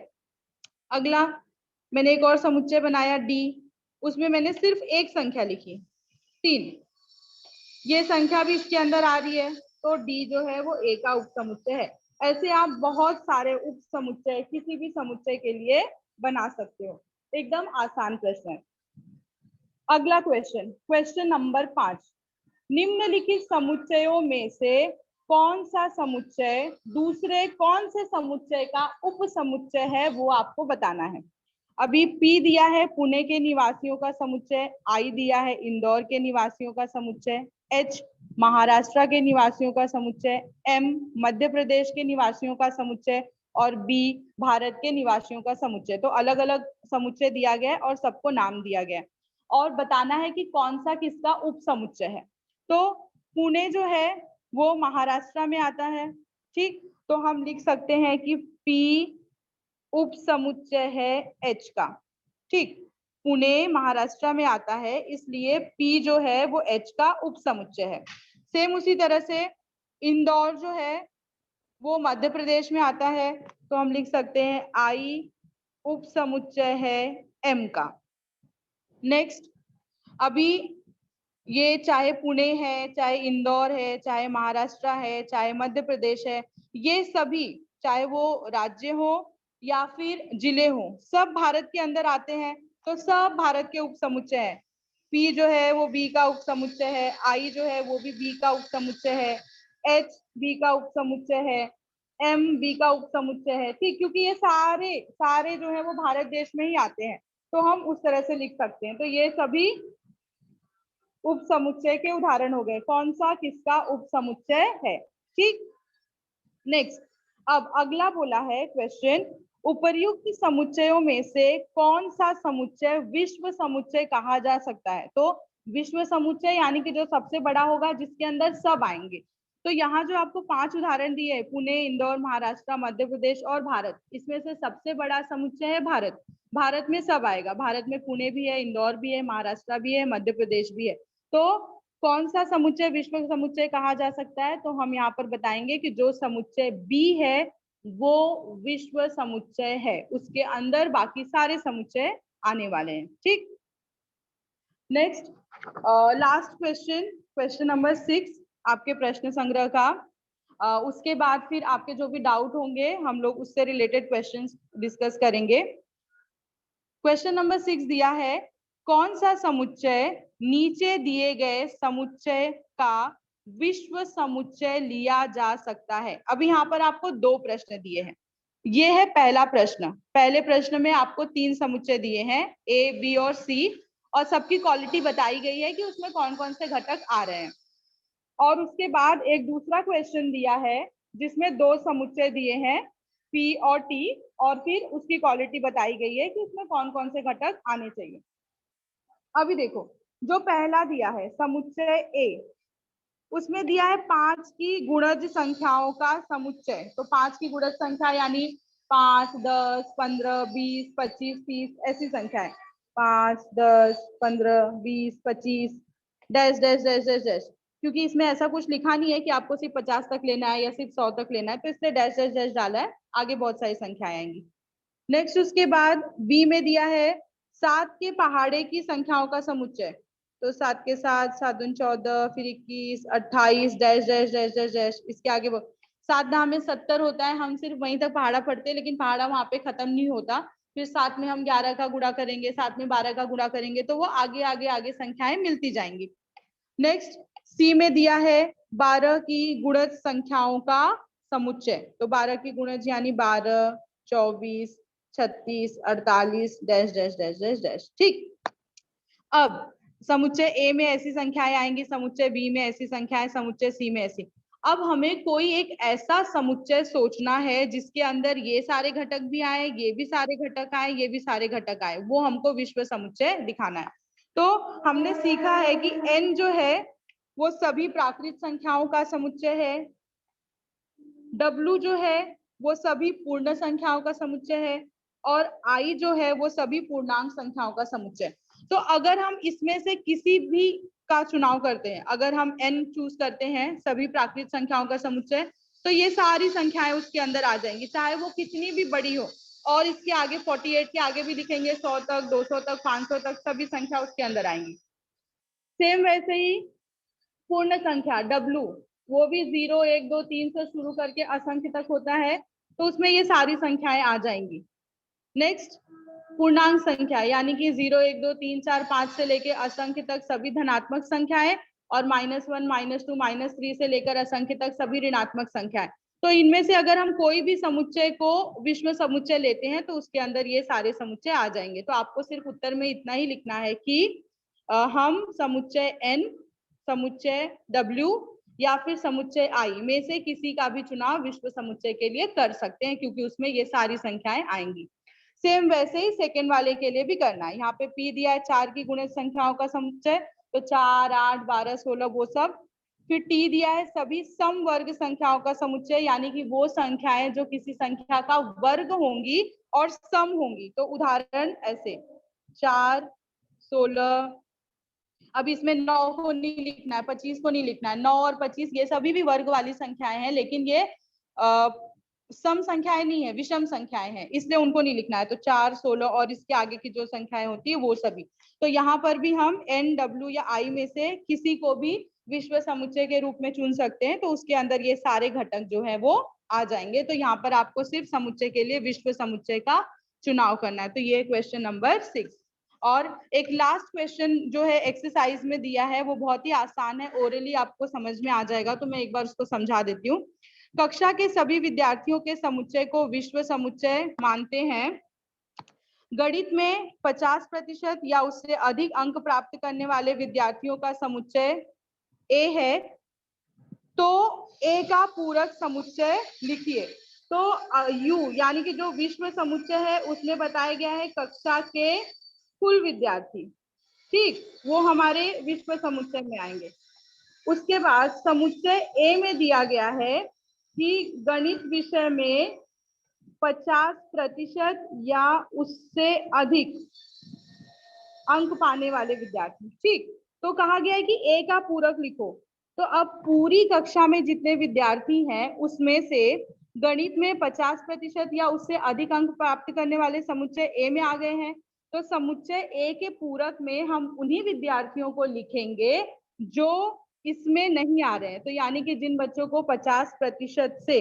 अगला मैंने एक और समुच्चय बनाया D, उसमें मैंने सिर्फ एक संख्या लिखी 3। ये संख्या भी इसके अंदर आ रही है, तो D जो है वो A का उपसमुच्चय है। ऐसे आप बहुत सारे उपसमुच्चय किसी भी समुच्चय के लिए बना सकते हो। एकदम आसान प्रश्न है। अगला क्वेश्चन, क्वेश्चन नंबर 5, निम्नलिखित समुच्चयों में से कौन सा समुच्चय दूसरे कौन से समुच्चय का उपसमुच्चय है वो आपको बताना है। अभी P दिया है पुणे के निवासियों का समुच्चय, I दिया है इंदौर के निवासियों का समुच्चय, H महाराष्ट्र के निवासियों का समुच्चय, M मध्य प्रदेश के निवासियों का समुच्चय और B भारत के निवासियों का समुच्चय। तो अलग अलग समुच्चय दिया गया है और सबको नाम दिया गया है और बताना है कि कौन सा किसका उपसमुच्चय है। तो पुणे जो है वो महाराष्ट्र में आता है, ठीक। तो हम लिख सकते हैं कि P उपसमुच्चय है H का, ठीक। पुणे महाराष्ट्र में आता है इसलिए P जो है वो H का उपसमुच्चय है। सेम उसी तरह से इंदौर जो है वो मध्य प्रदेश में आता है, तो हम लिख सकते हैं आई उप समुच्चय है एम का। नेक्स्ट, अभी ये चाहे पुणे है, चाहे इंदौर है, चाहे महाराष्ट्र है, चाहे मध्य प्रदेश है, ये सभी चाहे वो राज्य हो या फिर जिले हो, सब भारत के अंदर आते हैं, तो सब भारत के उप समुच्चय है। पी जो है वो बी का उप समुच्चय है, आई जो है वो भी बी का उप समुच्चय है, एच बी का उप समुच्चय है, एम बी का उप समुच्चय है। ठीक, क्योंकि ये सारे सारे जो है वो भारत देश में ही आते हैं, तो हम उस तरह से लिख सकते हैं। तो ये सभी उप समुच्चय के उदाहरण हो गए। कौन सा किसका उप समुच्चय है। ठीक, नेक्स्ट, अब अगला बोला है क्वेश्चन, उपर्युक्त समुच्चयों में से कौन सा समुच्चय विश्व समुच्चय कहा जा सकता है। तो विश्व समुच्चय यानी कि जो सबसे बड़ा होगा, जिसके अंदर सब आएंगे। तो यहाँ जो आपको 5 उदाहरण दिए है, पुणे, इंदौर, महाराष्ट्र, मध्य प्रदेश और भारत, इसमें से सबसे बड़ा समुच्चय है भारत। भारत में सब आएगा, भारत में पुणे भी है, इंदौर भी है, महाराष्ट्र भी है, मध्य प्रदेश भी है। तो कौन सा समुच्चय विश्व समुच्चय कहा जा सकता है, तो हम यहाँ पर बताएंगे कि जो समुच्चय बी है वो विश्व समुच्चय है, उसके अंदर बाकी सारे समुच्चय आने वाले हैं। ठीक, next, last question, question number 6 आपके प्रश्न संग्रह का। उसके बाद फिर आपके जो भी डाउट होंगे हम लोग उससे रिलेटेड क्वेश्चंस डिस्कस करेंगे। क्वेश्चन नंबर 6 दिया है, कौन सा समुच्चय नीचे दिए गए समुच्चय का विश्व समुच्चय लिया जा सकता है। अब यहाँ पर आपको 2 प्रश्न दिए हैं। ये है पहला प्रश्न। पहले प्रश्न में आपको 3 समुच्चय दिए हैं, ए, बी और सी, और सबकी क्वालिटी बताई गई है कि उसमें कौन कौन से घटक आ रहे हैं। और उसके बाद एक दूसरा क्वेश्चन दिया है जिसमें 2 समुच्चय दिए हैं, पी और टी, और फिर उसकी क्वालिटी बताई गई है कि उसमें कौन कौन से घटक आने चाहिए। अभी देखो, जो पहला दिया है समुच्चय ए, उसमें दिया है 5 की गुणज संख्याओं का समुच्चय। तो 5 की गुणज संख्या यानी 5, 10, 15, 20, 25, 30 ऐसी संख्या है। 5, 10, 15, 20, 25 dash dash dash dash dash, क्योंकि इसमें ऐसा कुछ लिखा नहीं है कि आपको सिर्फ 50 तक लेना है या सिर्फ 100 तक लेना है, तो इसलिए डैश डैश डैश डाला है। आगे बहुत सारी संख्याएं आएंगी। नेक्स्ट, उसके बाद बी में दिया है 7 के पहाड़े की संख्याओं का समुच्चय। तो 7 के 7, 7 दूनी 14, फिर 21, 28 dash dash dash dash dash, इसके आगे 7 दाह में 70 होता है। हम सिर्फ वहीं तक पहाड़ा पढ़ते हैं, लेकिन पहाड़ा वहां पे खत्म नहीं होता। फिर 7 में हम 11 का गुणा करेंगे, 7 में 12 का गुणा करेंगे, तो वो आगे आगे आगे संख्याएं मिलती जाएंगी। नेक्स्ट, सी में दिया है 12 की गुणज संख्याओं का समुच्चय। तो 12 की गुणज यानी 12, 24, 36, 48 dash dash dash dash dash. ठीक, अब समुच्चय ए में ऐसी संख्याएं आएंगी, समुच्चय बी में ऐसी संख्याएं, समुच्चय सी में ऐसी। अब हमें कोई एक ऐसा समुच्चय सोचना है जिसके अंदर ये सारे घटक भी आए, ये भी सारे घटक आए, ये भी सारे घटक आए, वो हमको विश्व समुच्चय दिखाना है। तो हमने सीखा है कि n जो है वो सभी प्राकृत संख्याओं का समुच्चय है, W जो है वो सभी पूर्ण संख्याओं का समुच्चय है, और I जो है वो सभी पूर्णांक संख्याओं का समुच्चय। तो अगर हम इसमें से किसी भी का चुनाव करते हैं, अगर हम n चूज करते हैं सभी प्राकृत संख्याओं का समुच्चय, तो ये सारी संख्याएं उसके अंदर आ जाएंगी, चाहे वो कितनी भी बड़ी हो। और इसके आगे 48 के आगे भी लिखेंगे, 100 तक, 200 तक, 500 तक, सभी संख्या उसके अंदर आएंगी। सेम वैसे ही पूर्ण संख्या W, वो भी 0, 1, 2, 3 से शुरू करके असंख्य तक होता है, तो उसमें ये सारी संख्याएं आ जाएंगी। नेक्स्ट, पूर्णांक संख्या यानी कि 0, 1, 2, 3, 4, 5 से लेकर असंख्य तक सभी धनात्मक संख्याएं, और -1, -2, -3 से लेकर असंख्य तक सभी ऋणात्मक संख्याएं। तो इनमें से अगर हम कोई भी समुच्चय को विश्व समुच्चय लेते हैं तो उसके अंदर ये सारे समुच्चय आ जाएंगे। तो आपको सिर्फ उत्तर में इतना ही लिखना है कि हम समुच्चय n, समुच्चय W या फिर समुच्चय I में से किसी का भी चुनाव विश्व समुच्चय के लिए कर सकते हैं, क्योंकि उसमें ये सारी संख्याएं आएंगी। सेम वैसे ही सेकंड वाले के लिए भी करना है। यहाँ पे P दिया है 4 की गुणज संख्याओं का समुच्चय, तो 4, 8, 12, 16 वो सब। फिर T दिया है सभी सम वर्ग संख्याओं का समुच्चय, यानी कि वो संख्याएं जो किसी संख्या का वर्ग होंगी और सम होंगी। तो उदाहरण ऐसे 4, 16, अब इसमें 9 को नहीं लिखना है, 25 को नहीं लिखना है। 9 और 25 ये सभी भी वर्ग वाली संख्याएं हैं, लेकिन ये सम संख्याएं नहीं है, विषम संख्याएं हैं, इसलिए उनको नहीं लिखना है। तो 4, 16 और इसके आगे की जो संख्याएं होती है वो सभी। तो यहाँ पर भी हम एन, डब्ल्यू या आई में से किसी को भी विश्व समुच्चय के रूप में चुन सकते हैं, तो उसके अंदर ये सारे घटक जो है वो आ जाएंगे। तो यहाँ पर आपको सिर्फ समुच्चय के लिए विश्व समुच्चय का चुनाव करना है। तो ये क्वेश्चन नंबर 6। और एक लास्ट क्वेश्चन जो है एक्सरसाइज में दिया है वो बहुत ही आसान है, ओरली आपको समझ में आ जाएगा, तो मैं एक बार उसको समझा देती हूँ। कक्षा के सभी विद्यार्थियों के समुच्चय को विश्व समुच्चय मानते हैं। गणित में 50% या उससे अधिक अंक प्राप्त करने वाले विद्यार्थियों का समुच्चय ए है, तो ए का पूरक समुच्चय लिखिए। तो यू यानी कि जो विश्व समुच्चय है उसमें बताया गया है कक्षा के कुल विद्यार्थी, ठीक, वो हमारे विश्व समुच्चय में आएंगे। उसके बाद समुच्चय ए में दिया गया है कि गणित विषय में 50% या उससे अधिक अंक पाने वाले विद्यार्थी, ठीक। तो कहा गया है कि ए का पूरक लिखो। तो अब पूरी कक्षा में जितने विद्यार्थी हैं उसमें से गणित में 50% या उससे अधिक अंक प्राप्त करने वाले समुच्चय ए में आ गए हैं। तो समुच्चय ए के पूरक में हम उन्हीं विद्यार्थियों को लिखेंगे जो इसमें नहीं आ रहे हैं। तो यानी कि जिन बच्चों को 50% से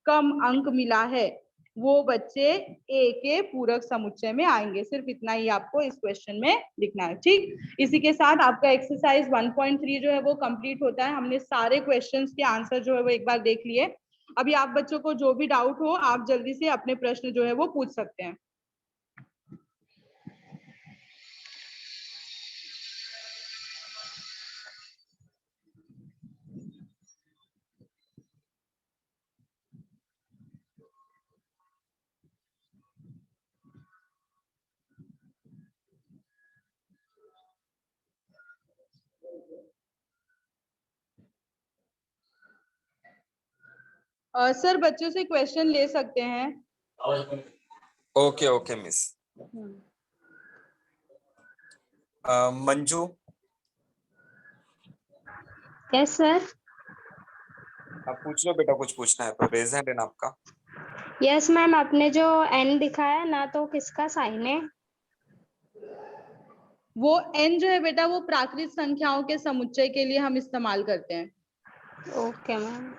कम अंक मिला है वो बच्चे ए के पूरक समुच्चय में आएंगे। सिर्फ इतना ही आपको इस क्वेश्चन में लिखना है, ठीक। इसी के साथ आपका एक्सरसाइज 1.3 जो है वो कंप्लीट होता है। हमने सारे क्वेश्चंस के आंसर जो है वो एक बार देख लिए। अभी आप बच्चों को जो भी डाउट हो आप जल्दी से अपने प्रश्न जो है वो पूछ सकते हैं। सर बच्चों से क्वेश्चन ले सकते हैं। Okay okay miss. Manju. Yes sir. आप पूछ लो बेटा, कुछ पूछना है तो रेज हैंड है ना आपका। यस मैम, आपने जो एन दिखाया ना, तो किसका साइन है? वो एन जो है बेटा वो प्राकृत संख्याओं के समुच्चय के लिए हम इस्तेमाल करते हैं। Okay ma'am.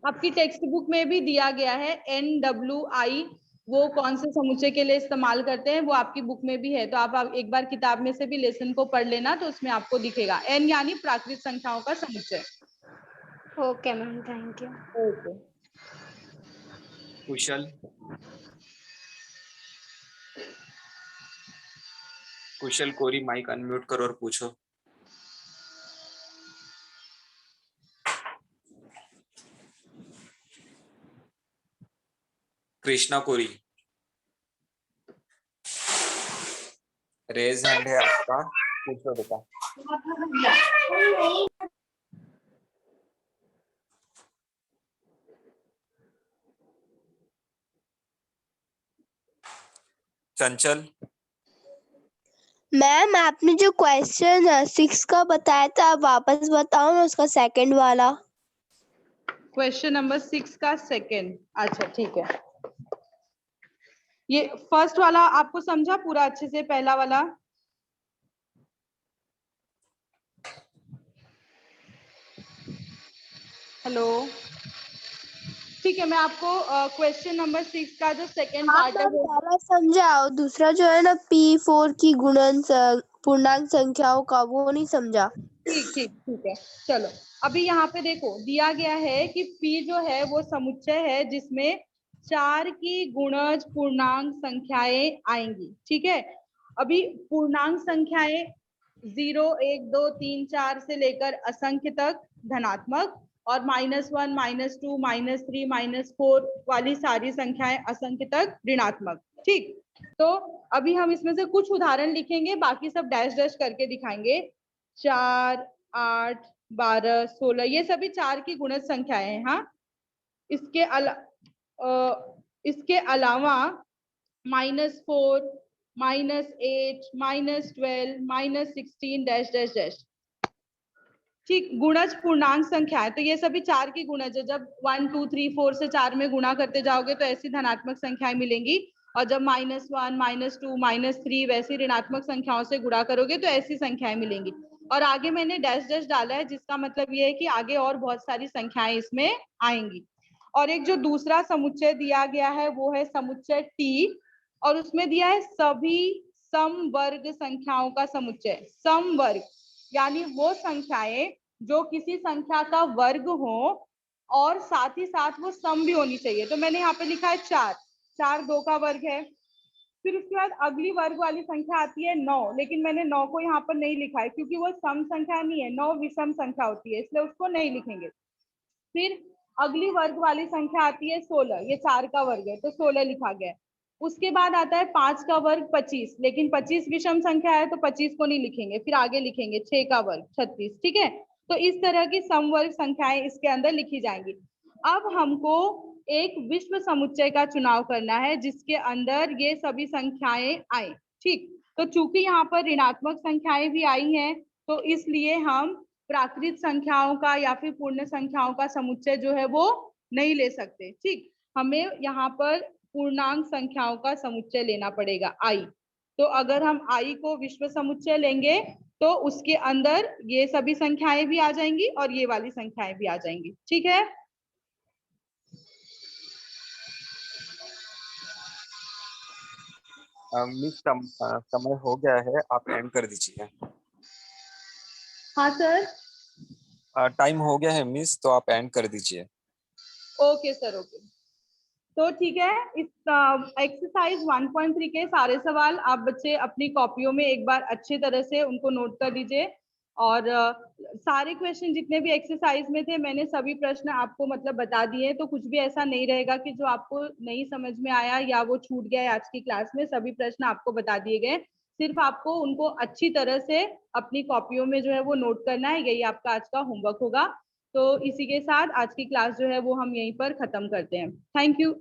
आपकी टेक्स्ट बुक में भी दिया गया है NWI, वो कौन से समुच्चय के लिए इस्तेमाल करते हैं वो आपकी बुक में भी है। तो आप एक बार किताब में से भी लेसन को पढ़ लेना, तो उसमें आपको दिखेगा एन यानी प्राकृत संख्याओं का समुच्चय। Okay ma'am, thank you. Okay. Kushal. Kushal Kori, mike unmute करो और पूछो। कृष्णा कोरी, रेज हैंड है आपका, पूछो बेटा। चंचल। मैम आपने जो क्वेश्चन 6 का बताया था आप वापस बताओ ना, उसका सेकंड वाला। क्वेश्चन नंबर 6 का सेकंड, अच्छा ठीक है। ये फर्स्ट वाला आपको समझा पूरा अच्छे से, पहला वाला? हेलो, ठीक है। मैं आपको क्वेश्चन नंबर 6 का जो सेकंड पार्ट है वो पहला समझा, और दूसरा जो है ना P4 की गुणन पूर्णांक संख्याओं का, वो नहीं समझा। ठीक ठीक ठीक है, चलो। अभी यहाँ पे देखो दिया गया है कि P जो है वो समुच्चय है जिसमें 4 की गुणज पूर्णांक संख्याएं आएंगी, ठीक है। अभी पूर्णांक संख्याएं 0, 1, 2, 3, 4 से लेकर असंख्य तक धनात्मक, और -1, -2, -3, -4 वाली सारी संख्याएं असंख्य तक ऋणात्मक, ठीक। तो अभी हम इसमें से कुछ उदाहरण लिखेंगे, बाकी सब डैश डैश करके दिखाएंगे। 4, 8, 12, 16 ये सभी 4 की गुणज संख्याएं हैं। हाँ, इसके अलावा -4, -8 -12 -16 डैश डैश डैश। ठीक, गुणज पूर्णांक संख्या है तो ये सभी 4 की गुणज है। जब 1 2 3 4 से 4 में गुणा करते जाओगे तो ऐसी धनात्मक संख्याएं मिलेंगी, और जब -1 -2 -3 वैसी ऋणात्मक संख्याओं से गुणा करोगे तो ऐसी संख्याएं मिलेंगी। और आगे मैंने डैश डैश डाला है, जिसका मतलब ये है कि आगे और बहुत सारी संख्याएं इसमें आएंगी। और एक जो दूसरा समुच्चय दिया गया है वो है समुच्चय टी, और उसमें दिया है सभी समवर्ग संख्याओं का समुच्चय। समवर्ग यानी वो संख्याएं जो किसी संख्या का वर्ग हो और साथ ही साथ वो सम भी होनी चाहिए। तो मैंने यहाँ पे लिखा है 4, 4 2 का वर्ग है। फिर उसके बाद अगली वर्ग वाली संख्या आती है 9, लेकिन मैंने 9 को यहाँ पर नहीं लिखा है क्योंकि वो सम संख्या नहीं है, 9 विषम संख्या होती है, इसलिए उसको नहीं लिखेंगे। फिर अगली वर्ग वाली संख्या आती है 16, ये 4 का वर्ग है तो 16 लिखा गया है। उसके बाद आता है 5 का वर्ग 25, लेकिन 25 विषम संख्या है तो 25 को नहीं लिखेंगे, फिर आगे लिखेंगे 6 का वर्ग 36। ठीक है, तो इस तरह की समवर्ग संख्याएं इसके अंदर लिखी जाएंगी। अब हमको एक विश्व समुच्चय का चुनाव करना है जिसके अंदर ये सभी संख्याएं आए। ठीक, तो चूंकि यहाँ पर ऋणात्मक संख्याएं भी आई हैं तो इसलिए हम प्राकृत संख्याओं का या फिर पूर्ण संख्याओं का समुच्चय जो है वो नहीं ले सकते। ठीक, हमें यहाँ पर पूर्णांक संख्याओं का समुच्चय लेना पड़ेगा आई। तो अगर हम आई को विश्व समुच्चय लेंगे तो उसके अंदर ये सभी संख्याएं भी आ जाएंगी और ये वाली संख्याएं भी आ जाएंगी। ठीक है, मिस समय हो गया है, आप एंड कर दीजिए। हाँ सर। टाइम हो गया है मिस, तो आप एंड कर दीजिए। Okay sir, okay. तो ठीक है, इस एक्सरसाइज 1.3 के सारे सवाल आप बच्चे अपनी कॉपियों में एक बार अच्छी तरह से उनको नोट कर दीजिए। और सारे क्वेश्चन जितने भी एक्सरसाइज में थे मैंने सभी प्रश्न आपको मतलब बता दिए, तो कुछ भी ऐसा नहीं रहेगा कि जो आपको नहीं समझ में आया या वो छूट गया आज की क्लास में। सभी प्रश्न आपको बता दिए गए, सिर्फ आपको उनको अच्छी तरह से अपनी कॉपियों में जो है वो नोट करना है। यही आपका आज का होमवर्क होगा। तो इसी के साथ आज की क्लास जो है वो हम यहीं पर खत्म करते हैं। Thank you.